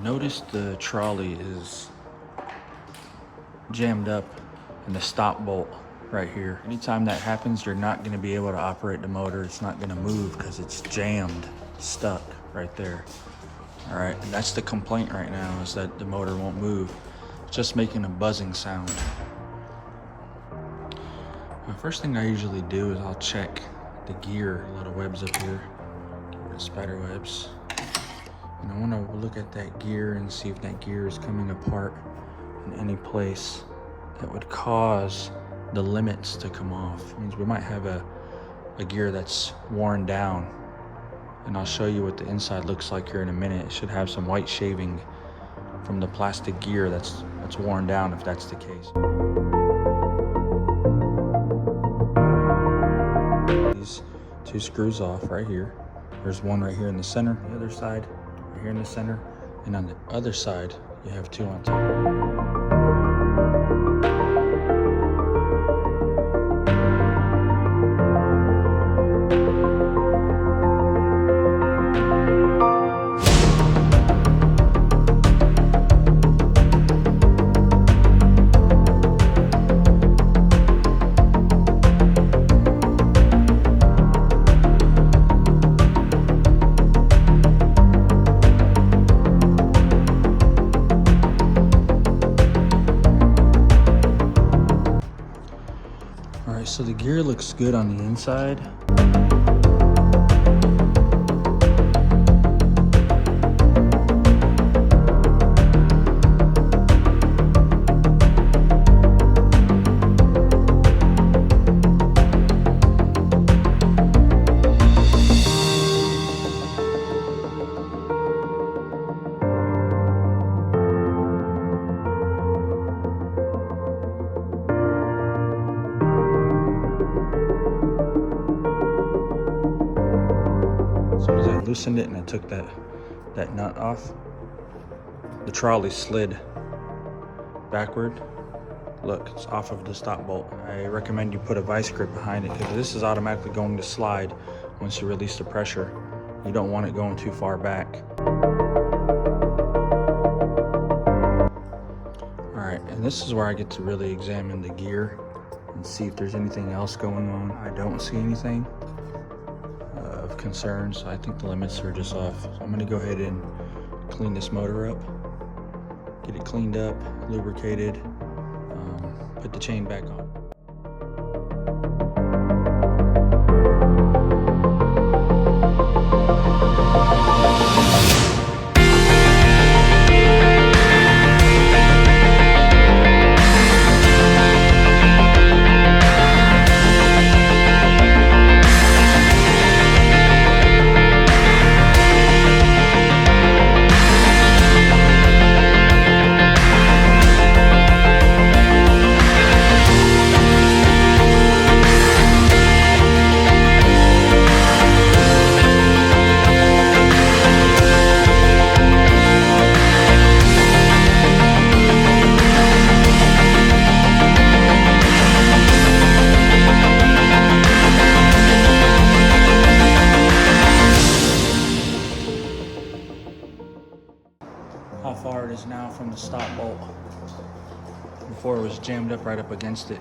Notice the trolley is jammed up in the stop bolt right here. Anytime that happens, you're not going to be able to operate the motor. It's not going to move because it's jammed, stuck right there. All right, and that's the complaint right now, is that the motor won't move. It's just making a buzzing sound. The first thing I usually do is I'll check the gear. A lot of webs up here, spider webs. And I want to look at that gear and see if that gear is coming apart in any place that would cause the limits to come off. It means we might have a gear that's worn down. And I'll show you what the inside looks like here in a minute. It should have some white shaving from the plastic gear that's worn down, if that's the case. These two screws off right here. There's one right here in the center, the other side right here in the center, and on the other side you have two on top. So the gear looks good on the inside. As I loosened it and I took that nut off, the trolley slid backward. Look, it's off of the stop bolt. I recommend you put a vice grip behind it because this is automatically going to slide once you release the pressure. You don't want it going too far back. All right, and this is where I get to really examine the gear and see if there's anything else going on. I don't see anything of concern, so I think the limits are just off. So I'm gonna go ahead and clean this motor up, get it cleaned up, lubricated, put the chain back on. How far it is now from the stop bolt. Before it was jammed up right up against it.